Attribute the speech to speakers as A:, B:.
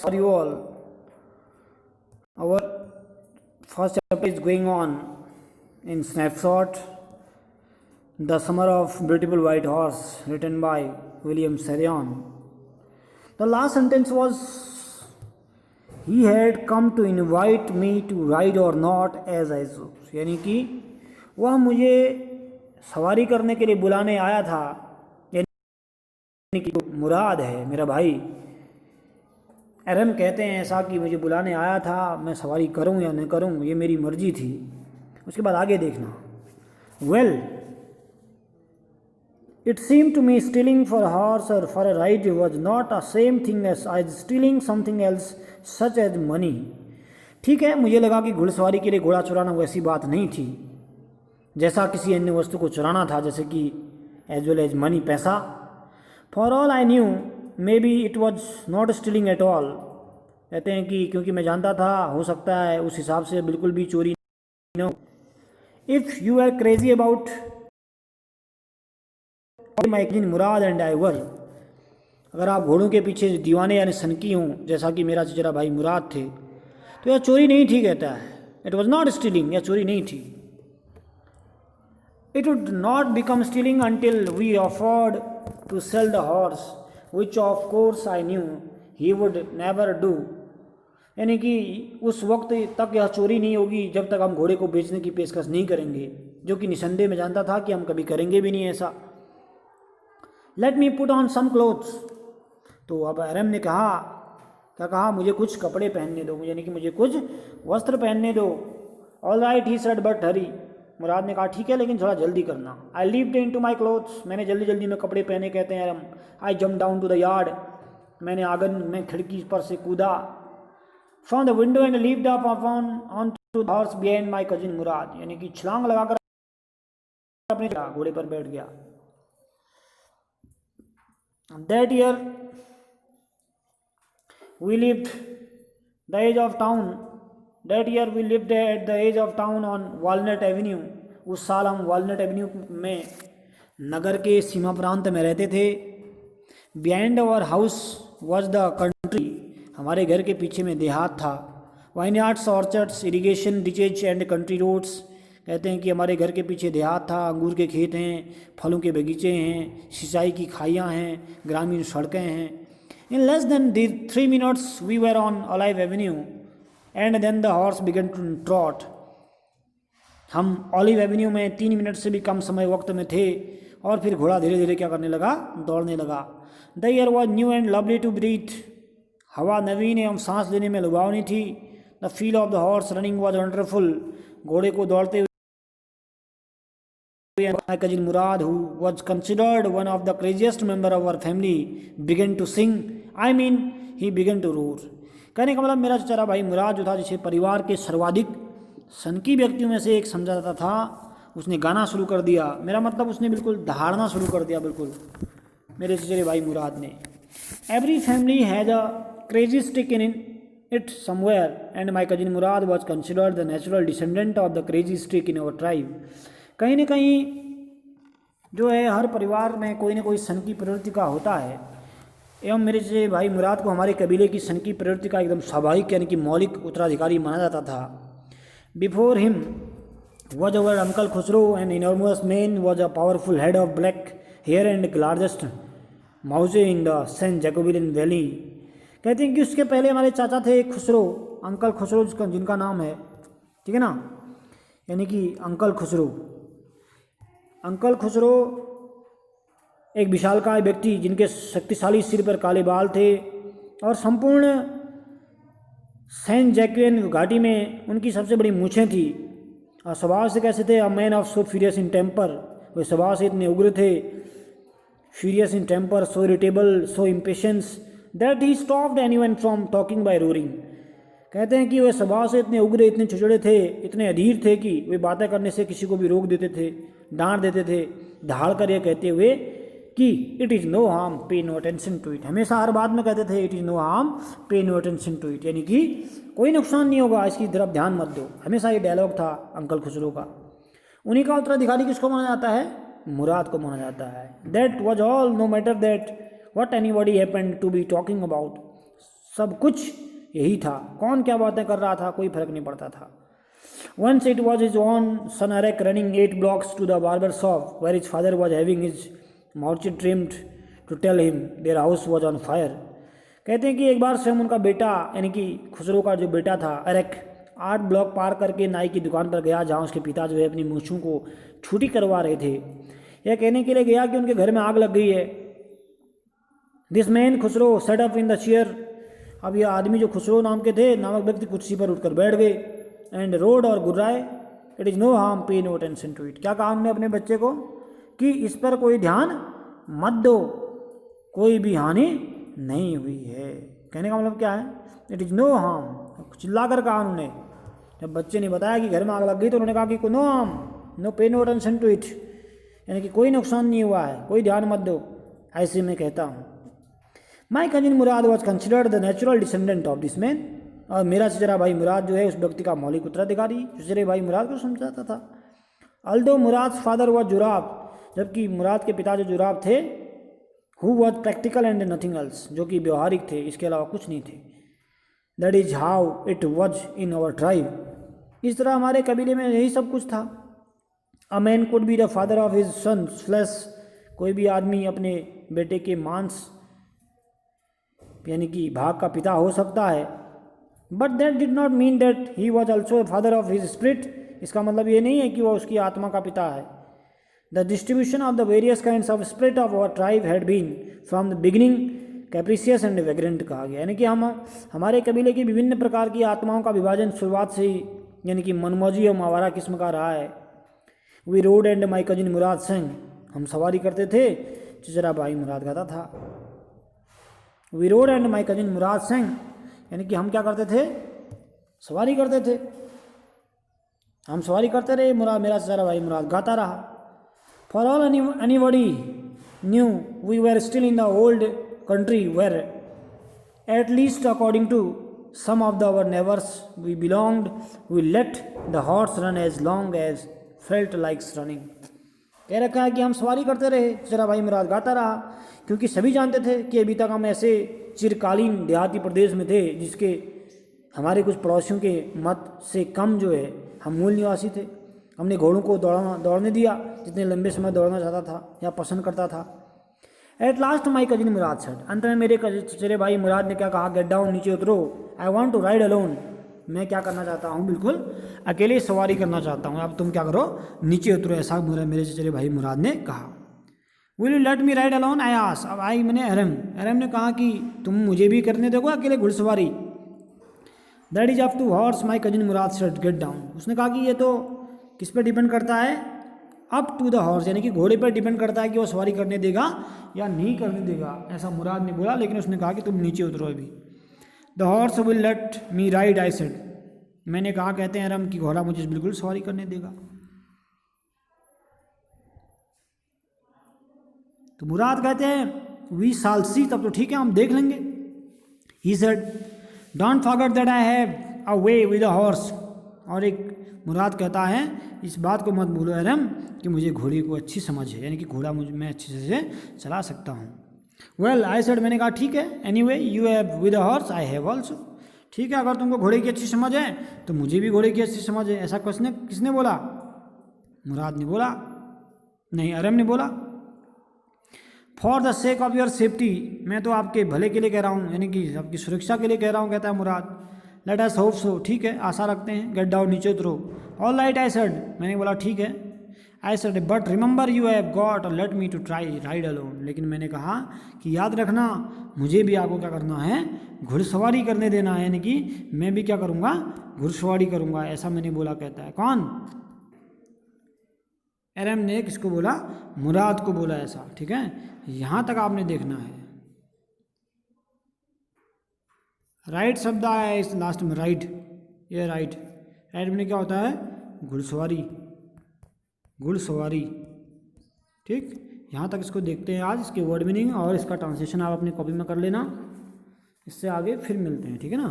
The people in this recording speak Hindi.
A: For you all, our first chapter is going on in snapshot, The Summer of Beautiful White Horse, written by William Serion. The last sentence was, he had come to invite me to ride or not as I chose. यानी कि वह मुझे सवारी करने के लिए बुलाने आया था, यानी कि मुराद है मेरा भाई एरम कहते हैं ऐसा कि मुझे बुलाने आया था, मैं सवारी करूं या न करूं ये मेरी मर्जी थी। उसके बाद आगे देखना। Well it seem to me stealing for horse और for a ride was not a same thing as I stealing something else such as money. ठीक है, मुझे लगा कि घुड़सवारी के लिए घोड़ा चुराना वैसी बात नहीं थी जैसा किसी अन्य वस्तु को चुराना था, जैसे कि एज वेल एज मनी, पैसा। For all I knew may be it was not stealing at all. कहते हैं कि क्योंकि मैं जानता था, हो सकता है उस हिसाब से बिल्कुल भी चोरी न हो। If you are crazy about my kin Mourad and I वर, अगर आप घोड़ों के पीछे दीवाने यानी सनकी हों जैसा कि मेरा चचेरा भाई मुराद थे, तो यह चोरी नहीं थी। कहता है इट वॉज नॉट स्टीलिंग, यह चोरी नहीं थी। It would not become stealing until we offered to sell the horse, which of course I knew he would never do। यानी कि उस वक्त तक यह चोरी नहीं होगी जब तक हम घोड़े को बेचने की पेशकश नहीं करेंगे, जो कि निसंदेह में जानता था कि हम कभी करेंगे भी नहीं ऐसा। Let me put on some clothes, तो अब एरम ने कहा, क्या कहा, मुझे कुछ कपड़े पहनने दो, यानी कि मुझे कुछ वस्त्र पहनने दो। All right he said but hurry, Mourad ने कहा ठीक है लेकिन थोड़ा जल्दी करना। I leaped into my clothes, मैंने जल्दी जल्दी में कपड़े पहने, कहते हैं Aram. I jump down to the yard, मैंने आंगन में खिड़की पर से कूदा। From the window and leaped up upon on to the horse behind my cousin Mourad, यानी कि छलांग लगाकर अपने घोड़े पर बैठ गया। That year we lived the edge of town, That year we lived at the edge of town on Walnut Avenue। उस साल हम वॉलनट एवेन्यू में नगर के सीमा प्रांत में रहते थे। Behind our house was the country, हमारे घर के पीछे में देहात था। Vineyards, orchards, irrigation ditches and country roads, कहते हैं कि हमारे घर के पीछे देहात था, अंगूर के खेत हैं, फलों के बगीचे हैं, सिंचाई की खाइयाँ हैं, ग्रामीण सड़कें हैं। In less than 3 minutes we were on Olive Avenue and then the horse began to trot. हम ऑलिव एवेन्यू में 3 मिनट से भी कम समय वक्त में थे और फिर घोड़ा धीरे धीरे क्या करने लगा, दौड़ने लगा। The air was new and lovely to breathe, हवा नवीन एवं सांस लेने में लुभावनी थी। The feel of the horse running was wonderful, घोड़े को दौड़ते हुए my cousin Murad, who was considered one of the craziest member of our family, began to sing। I mean, he began to roar। कहने का मतलब मेरा चचेरा भाई मुराद जो था, जिसे परिवार के सर्वाधिक सनकी व्यक्तियों में से एक समझा जाता था, उसने गाना शुरू कर दिया। मेरा मतलब उसने बिल्कुल दहाड़ना शुरू कर दिया, बिल्कुल मेरे चचेरे भाई मुराद ने। Every family has a crazy stick in it somewhere and my cousin Murad was considered the natural descendant of the crazy stick in our tribe. कहीं ना कहीं जो है हर परिवार में कोई ना कोई सनकी प्रवृत्ति का होता है, एवं मेरे से भाई मुराद को हमारे कबीले की सनकी प्रवृत्ति का एकदम स्वाभाविक यानी कि मौलिक उत्तराधिकारी माना जाता था। Before him was our uncle Khosrove, an enormous man was a powerful head of black hair and largest moustache in the San Joaquin Valley. कहते हैं कि उसके पहले हमारे चाचा थे खुसरो, अंकल खुसरो जिनका नाम है, ठीक है ना, यानी कि अंकल खुसरो। अंकल खुसरो एक विशालकाय व्यक्ति जिनके शक्तिशाली सिर पर काले बाल थे और संपूर्ण सेंट जैक्वेन घाटी में उनकी सबसे बड़ी मूछें थी। और स्वभाव से कैसे थे, a man of so furious in temper, वे स्वभाव से इतने उग्र थे, furious in temper, so irritable, so impatience that he stopped anyone from talking by roaring. कहते हैं कि वे स्वभाव से इतने उग्र, इतने चिड़चिड़े थे, इतने अधीर थे कि वे बातें करने से किसी को भी रोक देते थे, डांट देते थे, दहाड़ कर यह कहते हुए कि इट इज़ नो हार्म, पे नो अटेंशन टू इट। हमेशा हर बात में कहते थे इट इज़ नो हार्म, पे नो अटेंशन टू इट, यानी कि कोई नुकसान नहीं होगा, इसकी तरफ ध्यान मत दो। हमेशा ये डायलॉग था अंकल खुसरो का। उन्हीं का उत्तराधिकारी किसको माना जाता है, मुराद को माना जाता है। That was all, no matter that what anybody happened to be talking about. सब कुछ यही था। कौन क्या बातें कर रहा था कोई फर्क नहीं पड़ता था। Once it was his own son Eric running 8 blocks to the barber shop where his father was having his mouth trimmed to tell him their house was on fire। कहते हैं कि एक बार स्वयं उनका बेटा यानी कि खुसरो का जो बेटा था एरिक 8 ब्लॉक पार करके नाई की दुकान पर गया जहाँ उसके पिता जो है अपनी मूछों को छुट्टी करवा रहे थे। यह कहने के लिए गया कि उनके घर में आग लग गई है। This man Khusro set up in the chair. अब यह आदमी जो खुसरो नाम के थे नामक व्यक्ति कुर्सी पर उठकर बैठ गए। एंड रोड और गुर्राए इट इज़ नो हार्म पे नो टेंशन टू इट। क्या कहा हमने अपने बच्चे को कि इस पर कोई ध्यान मत दो, कोई भी हानि नहीं हुई है। कहने का मतलब क्या है, इट इज़ नो हार्म। चिल्ला कर कहा उन्होंने। जब बच्चे ने बताया कि घर में आग लग गई तो उन्होंने कहा कि नो हार्म नो पे नो टेंशन टू इट, यानी कि कोई नुकसान नहीं हुआ है, कोई ध्यान मत दो। ऐसे मैं कहता हूँ। माई cousin Murad was considered the natural descendant of this man. और मेरा चचेरा भाई मुराद जो है उस व्यक्ति का मौलिक उत्तराधिकारी चचेरे भाई मुराद को समझाता था। Although Mourad father was Zorab, जबकि मुराद के पिता जो जुराब थे who was practical and nothing else, जो कि व्यवहारिक थे, इसके अलावा कुछ नहीं थे। That is how it was in our tribe. इस तरह हमारे कबीले में यही सब कुछ था। A man could be the father of his son flesh. कोई भी आदमी अपने बेटे के मांस यानी कि भाग का पिता हो सकता है। But that did not mean that he was also father of his spirit. इसका मतलब ये नहीं है कि वह उसकी आत्मा का पिता है। The distribution of the various kinds of spirit of our tribe had been from the beginning capricious and vagrant कहा गया। यानी कि हमारे कबीले की विभिन्न प्रकार की आत्माओं का विभाजन शुरुआत से ही यानी कि मनमौजी और मावारा किस्म का रहा है। We rode and my cousin Mourad sang. हम सवारी करते थे, चचेरा भाई मुराद गाता था। We rode and my cousin Mourad sang, यानी कि हम क्या करते थे, सवारी करते थे। हम सवारी करते रहे, मेरा चचेरा भाई मुराद गाता रहा। For all anybody knew we were still in the old country where at least according to some of the our neighbours we belonged we let the horse run as long as felt likes running. कह रखा है कि हम सवारी करते रहे, चचेरा भाई मुराद गाता रहा, क्योंकि सभी जानते थे कि अभी तक हम ऐसे चिरकालीन देहाती प्रदेश में थे जिसके हमारे कुछ पड़ोसियों के मत से कम जो है हम मूल निवासी थे। हमने घोड़ों को दौड़ने दिया जितने लंबे समय दौड़ना चाहता था या पसंद करता था। At last my cousin Mourad said. अंत में मेरे चचेरे भाई मुराद ने क्या कहा, गेट डाउन, नीचे उतरो। I want to ride alone. मैं क्या करना चाहता हूँ, बिल्कुल अकेले सवारी करना चाहता हूँ। अब तुम क्या करो, नीचे उतरो। ऐसा मेरे चचेरे भाई मुराद ने कहा। Will you let me ride alone I asked. अब आई मैंने अरम ने कहा कि तुम मुझे भी करने दोगे अकेले घुड़सवारी। That is up to horse my cousin Mourad said get down. उसने कहा कि ये तो किस पर डिपेंड करता है, अप टू द हॉर्स, यानी कि घोड़े पर डिपेंड करता है कि वो सवारी करने देगा या नहीं करने देगा। ऐसा मुराद ने बोला, लेकिन उसने कहा कि तुम नीचे उतरो अभी। The horse will let me ride I said. मैंने कहा, कहते हैं अरम, कि घोड़ा मुझे बिल्कुल सवारी करने देगा। तो मुराद कहते हैं वी शाल सी, तब तो ठीक है, हम देख लेंगे। He said don't forget that I have a way with a horse. और एक मुराद कहता है, इस बात को मत भूलो अरम कि मुझे घोड़े को अच्छी समझ है, यानी कि घोड़ा मैं अच्छे से चला सकता हूँ। वेल आई सेड, मैंने कहा ठीक है, anyway you have with a horse I have also. ठीक है, अगर तुमको घोड़े की अच्छी समझ है तो मुझे भी घोड़े की अच्छी समझ है। ऐसा किसने बोला, मुराद ने बोला, नहीं अरम ने बोला। For the sake of your safety, मैं तो आपके भले के लिए कह रहा हूँ, यानी कि आपकी सुरक्षा के लिए कह रहा हूँ, कहता है मुराद। लेट अस होप सो, ठीक है, आशा रखते हैं। गेट डाउन, नीचे उतरो। ऑल राइट आई सेड, मैंने बोला ठीक है। I said but remember you have got let me to try ride alone. लेकिन मैंने कहा कि याद रखना, मुझे भी आपको क्या करना है, घुड़सवारी करने देना है, यानी कि मैं भी क्या करूँगा, घुड़सवारी करूँगा। ऐसा मैंने बोला, कहता है कौन, एरम ने किसको बोला, मुराद को बोला ऐसा। ठीक है, यहाँ तक आपने देखना है। राइट शब्द आया है इस लास्ट में, राइड, ये राइड में क्या होता है, घुड़सवारी, घुड़सवारी। ठीक, यहाँ तक इसको देखते हैं आज, इसके वर्ड मीनिंग और इसका ट्रांसलेशन आप अपनी कॉपी में कर लेना। इससे आगे फिर मिलते हैं, ठीक है ना।